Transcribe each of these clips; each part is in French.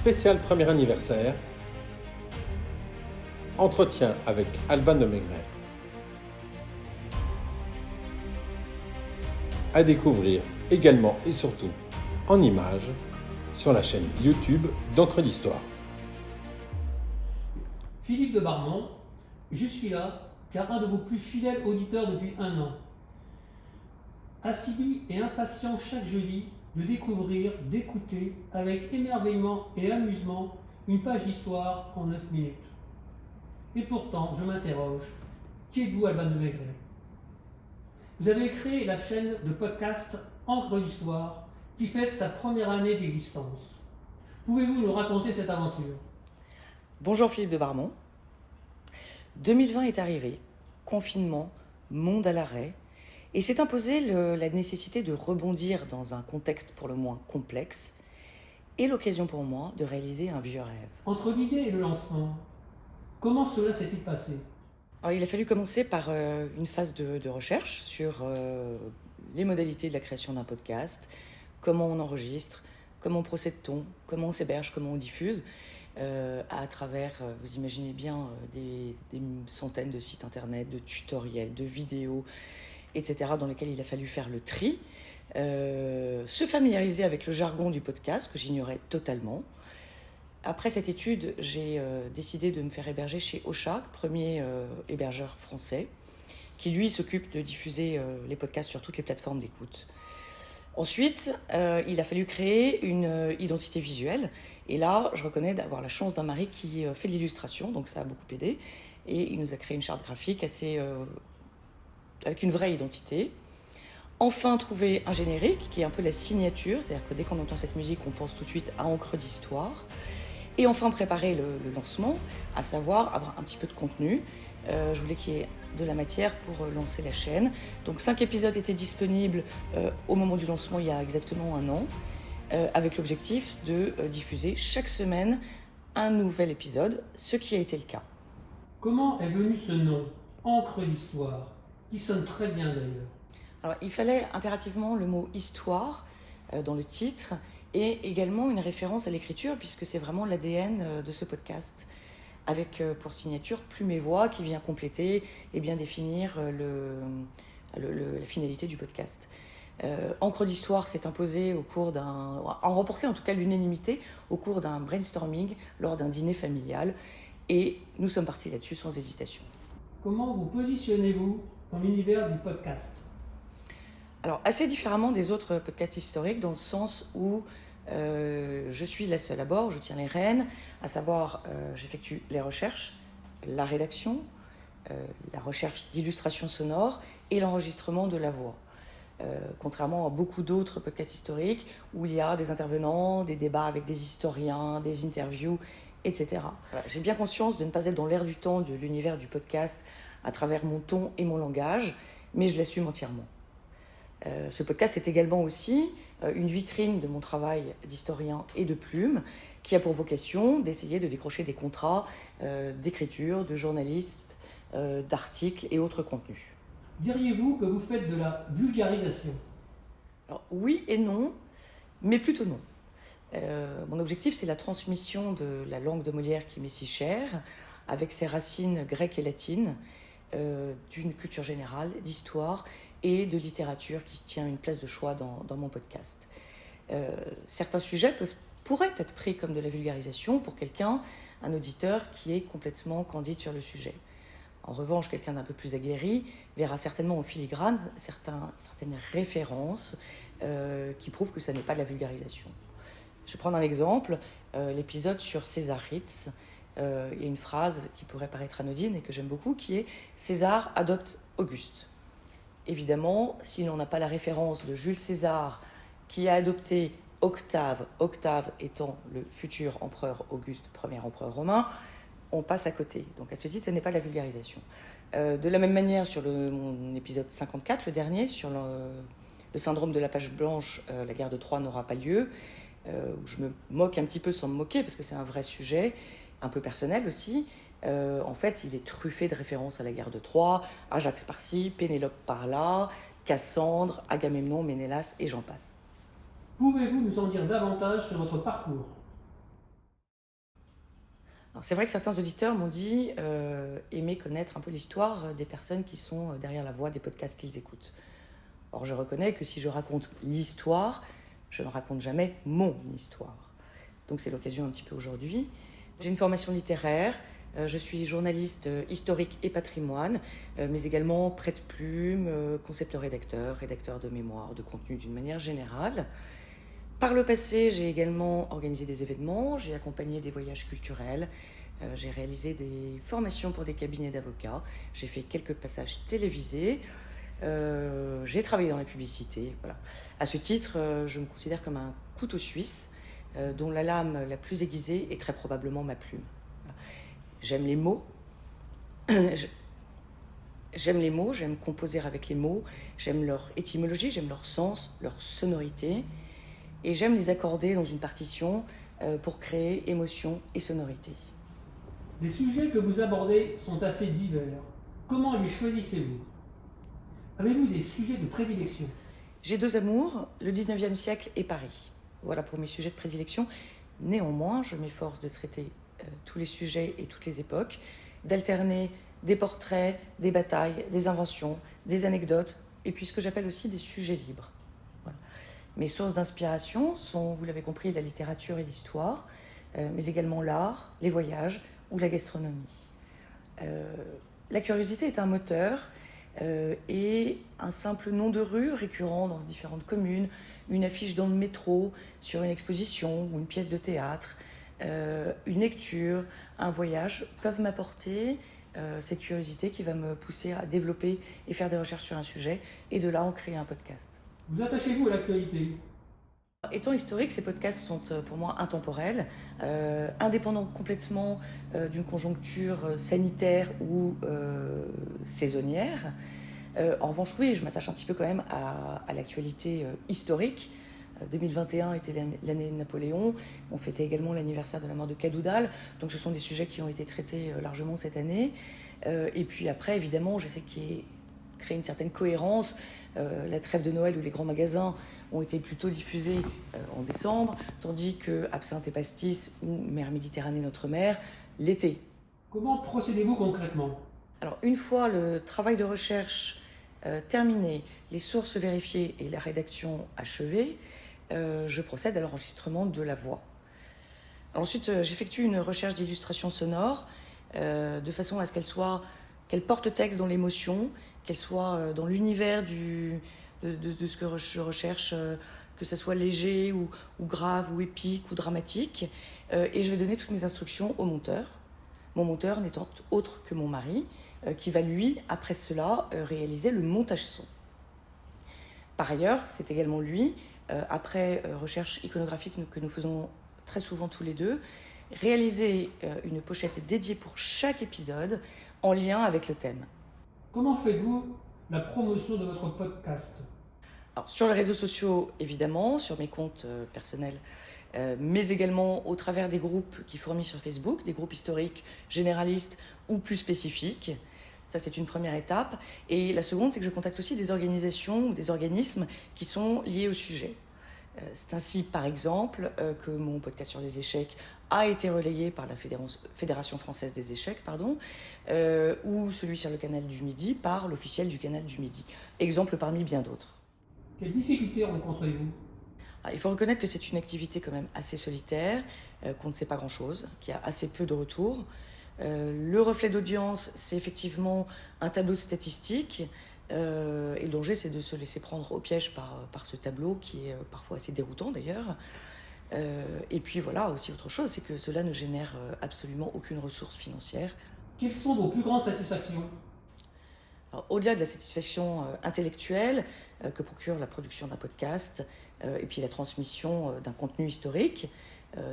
Spécial premier anniversaire, entretien avec Alban de Maigret. À découvrir également et surtout en images sur la chaîne YouTube d'Encre d'Histoire. Philippe de Barmont, je suis là car un de vos plus fidèles auditeurs depuis 1 an. Assidu et impatient chaque jeudi de découvrir, d'écouter avec émerveillement et amusement une page d'histoire en 9 minutes. Et pourtant, je m'interroge, qui êtes-vous, Alban de Maigret? Vous avez créé la chaîne de podcast Encre d'Histoire qui fête sa première année d'existence. Pouvez-vous nous raconter cette aventure? Bonjour Philippe de Barmont. 2020 est arrivé, confinement, monde à l'arrêt, et s'est imposé la nécessité de rebondir dans un contexte pour le moins complexe, et l'occasion pour moi de réaliser un vieux rêve. Entre l'idée et le lancement, comment cela s'est-il passé? Alors, il a fallu commencer par une phase de recherche sur les modalités de la création d'un podcast, comment on enregistre, comment procède-t-on, comment on s'héberge, comment on diffuse, à travers, vous imaginez bien, des centaines de sites internet, de tutoriels, de vidéos, etc., dans lesquels il a fallu faire le tri, se familiariser avec le jargon du podcast, que j'ignorais totalement. Après cette étude, j'ai décidé de me faire héberger chez Ocha, premier hébergeur français, qui lui s'occupe de diffuser les podcasts sur toutes les plateformes d'écoute. Ensuite, il a fallu créer une identité visuelle. Et là, je reconnais d'avoir la chance d'un mari qui fait de l'illustration, donc ça a beaucoup aidé. Et il nous a créé une charte graphique avec une vraie identité. Enfin, trouver un générique qui est un peu la signature, c'est-à-dire que dès qu'on entend cette musique, on pense tout de suite à Encre d'Histoire. Et enfin, préparer le lancement, à savoir avoir un petit peu de contenu. Je voulais qu'il y ait de la matière pour lancer la chaîne. Donc 5 épisodes étaient disponibles au moment du lancement il y a exactement 1 an, avec l'objectif de diffuser chaque semaine un nouvel épisode, ce qui a été le cas. Comment est venu ce nom, Encre d'Histoire, qui sonne très bien d'ailleurs? Alors, il fallait impérativement le mot « histoire » dans le titre, et également une référence à l'écriture, puisque c'est vraiment l'ADN de ce podcast, avec pour signature Plume et Voix qui vient compléter et bien définir la finalité du podcast. Encre d'Histoire s'est imposé en remporté en tout cas l'unanimité au cours d'un brainstorming lors d'un dîner familial, et nous sommes partis là-dessus sans hésitation. Comment vous positionnez-vous dans l'univers du podcast? Alors, assez différemment des autres podcasts historiques, dans le sens où je suis la seule à bord, je tiens les rênes, à savoir, j'effectue les recherches, la rédaction, la recherche d'illustrations sonores et l'enregistrement de la voix. Contrairement à beaucoup d'autres podcasts historiques où il y a des intervenants, des débats avec des historiens, des interviews, etc. Voilà, j'ai bien conscience de ne pas être dans l'air du temps de l'univers du podcast à travers mon ton et mon langage, mais je l'assume entièrement. Ce podcast est également aussi une vitrine de mon travail d'historien et de plume, qui a pour vocation d'essayer de décrocher des contrats d'écriture, de journaliste, d'articles et autres contenus. Diriez-vous que vous faites de la vulgarisation? Alors, oui et non, mais plutôt non. Mon objectif, c'est la transmission de la langue de Molière qui m'est si chère, avec ses racines grecques et latines, d'une culture générale, d'histoire et de littérature qui tient une place de choix dans mon podcast. Certains sujets pourraient être pris comme de la vulgarisation pour un auditeur qui est complètement candide sur le sujet. En revanche, quelqu'un d'un peu plus aguerri verra certainement en filigrane certaines références qui prouvent que ça n'est pas de la vulgarisation. Je vais prendre un exemple, l'épisode sur César Ritz. Il y a une phrase qui pourrait paraître anodine et que j'aime beaucoup, qui est « César adopte Auguste ». Évidemment, si l'on n'a pas la référence de Jules César qui a adopté Octave, Octave étant le futur empereur Auguste, premier empereur romain, on passe à côté. Donc à ce titre, ce n'est pas de la vulgarisation. De la même manière, sur mon épisode 54, le dernier, sur le syndrome de la page blanche, la guerre de Troie n'aura pas lieu, où je me moque un petit peu sans me moquer, parce que c'est un vrai sujet, un peu personnel aussi. En fait, il est truffé de références à la guerre de Troie, Ajax par-ci, Pénélope par-là, Cassandre, Agamemnon, Ménélas, et j'en passe. Pouvez-vous nous en dire davantage sur votre parcours? C'est vrai que certains auditeurs m'ont dit aimer connaître un peu l'histoire des personnes qui sont derrière la voix des podcasts qu'ils écoutent. Or, je reconnais que si je raconte l'histoire, je ne raconte jamais mon histoire. Donc c'est l'occasion un petit peu aujourd'hui. J'ai une formation littéraire, je suis journaliste historique et patrimoine, mais également prête-plume, concepteur-rédacteur, rédacteur de mémoire, de contenu d'une manière générale. Par le passé, j'ai également organisé des événements, j'ai accompagné des voyages culturels, j'ai réalisé des formations pour des cabinets d'avocats, j'ai fait quelques passages télévisés, j'ai travaillé dans la publicité. Voilà. À ce titre, je me considère comme un couteau suisse dont la lame la plus aiguisée est très probablement ma plume. Voilà. J'aime les mots. J'aime les mots, j'aime composer avec les mots, j'aime leur étymologie, j'aime leur sens, leur sonorité, et j'aime les accorder dans une partition pour créer émotion et sonorité. Les sujets que vous abordez sont assez divers. Comment les choisissez-vous? Avez-vous des sujets de prédilection? J'ai deux amours, le 19e siècle et Paris. Voilà pour mes sujets de prédilection. Néanmoins, je m'efforce de traiter tous les sujets et toutes les époques, d'alterner des portraits, des batailles, des inventions, des anecdotes, et puis ce que j'appelle aussi des sujets libres. Voilà. Mes sources d'inspiration sont, vous l'avez compris, la littérature et l'histoire, mais également l'art, les voyages ou la gastronomie. La curiosité est un moteur et un simple nom de rue récurrent dans différentes communes, une affiche dans le métro, sur une exposition ou une pièce de théâtre, une lecture, un voyage peuvent m'apporter cette curiosité qui va me pousser à développer et faire des recherches sur un sujet et de là en créer un podcast. Vous attachez-vous à l'actualité? Étant historique, ces podcasts sont pour moi intemporels, indépendants complètement d'une conjoncture sanitaire ou saisonnière. En revanche, oui, je m'attache un petit peu quand même à l'actualité historique. 2021 était l'année de Napoléon. On fêtait également l'anniversaire de la mort de Cadoudal. Donc ce sont des sujets qui ont été traités largement cette année. Et puis après, évidemment, j'essaie de créer une certaine cohérence. La trêve de Noël ou les grands magasins ont été plutôt diffusés en décembre, tandis que Absinthe et Pastis ou Mer Méditerranée, notre mer, l'été. Comment procédez-vous concrètement? Alors, une fois le travail de recherche terminé, les sources vérifiées et la rédaction achevée, je procède à l'enregistrement de la voix. Ensuite, j'effectue une recherche d'illustration sonore de façon à ce qu'elle porte texte dans l'émotion, qu'elle soit dans l'univers de ce que je recherche, que ce soit léger ou grave ou épique ou dramatique. Et je vais donner toutes mes instructions au monteur. Mon monteur n'étant autre que mon mari, qui va lui, après cela, réaliser le montage son. Par ailleurs, c'est également lui, après recherche iconographique que nous faisons très souvent tous les deux, réaliser une pochette dédiée pour chaque épisode en lien avec le thème. Comment faites-vous la promotion de votre podcast? Alors, sur les réseaux sociaux, évidemment, sur mes comptes personnels, mais également au travers des groupes qui fournissent sur Facebook, des groupes historiques, généralistes ou plus spécifiques. Ça, c'est une première étape. Et la seconde, c'est que je contacte aussi des organisations ou des organismes qui sont liés au sujet. C'est ainsi, par exemple, que mon podcast sur les échecs a été relayé par la Fédération française des échecs, ou celui sur le canal du Midi par l'officiel du canal du Midi. Exemple parmi bien d'autres. Quelles difficultés rencontrez-vous? Il faut reconnaître que c'est une activité quand même assez solitaire, qu'on ne sait pas grand-chose, qu'il y a assez peu de retours. Le reflet d'audience, c'est effectivement un tableau de statistiques. Et le danger, c'est de se laisser prendre au piège par ce tableau qui est parfois assez déroutant d'ailleurs. Et puis voilà, aussi autre chose, c'est que cela ne génère absolument aucune ressource financière. Quelles sont vos plus grandes satisfactions? Alors, au-delà de la satisfaction intellectuelle que procure la production d'un podcast et puis la transmission d'un contenu historique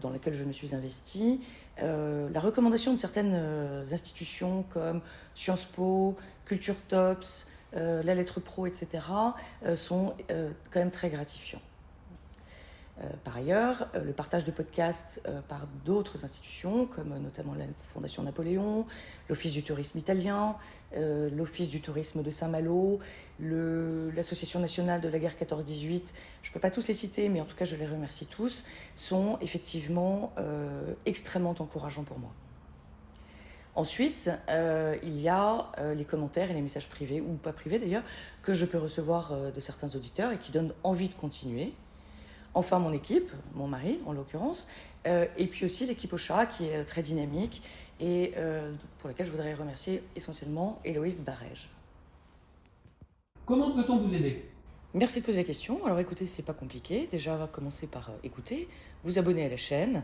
dans lequel je me suis investie, la recommandation de certaines institutions comme Sciences Po, Culture Tops, la Lettre Pro, etc. Sont quand même très gratifiants. Par ailleurs, le partage de podcasts par d'autres institutions, comme notamment la Fondation Napoléon, l'Office du tourisme italien, l'Office du tourisme de Saint-Malo, l'Association nationale de la guerre 14-18, je ne peux pas tous les citer, mais en tout cas je les remercie tous, sont effectivement extrêmement encourageants pour moi. Ensuite, il y a les commentaires et les messages privés, ou pas privés d'ailleurs, que je peux recevoir de certains auditeurs et qui donnent envie de continuer. Enfin, mon équipe, mon mari en l'occurrence, et puis aussi l'équipe Ocha qui est très dynamique et pour laquelle je voudrais remercier essentiellement Héloïse Barège. Comment peut-on vous aider? Merci de poser la question. Alors écoutez, c'est pas compliqué. Déjà, on va commencer par écouter, vous abonner à la chaîne,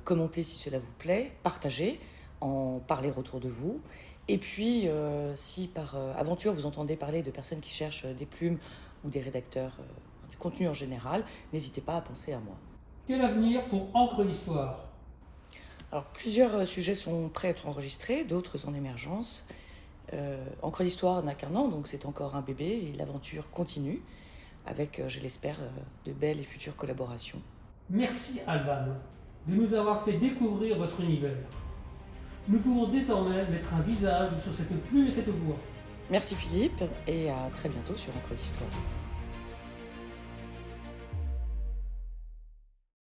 commenter si cela vous plaît, partager, en parler autour de vous. Et puis, si par aventure vous entendez parler de personnes qui cherchent des plumes ou des rédacteurs du contenu en général, n'hésitez pas à penser à moi. Quel avenir pour Encre d'Histoire? Alors, plusieurs sujets sont prêts à être enregistrés, d'autres en émergence. Encre d'Histoire n'a qu'un an, donc c'est encore un bébé et l'aventure continue avec, je l'espère, de belles et futures collaborations. Merci Alban de nous avoir fait découvrir votre univers. Nous pouvons désormais mettre un visage sur cette plume et cette voix. Merci Philippe et à très bientôt sur Encre d'Histoire.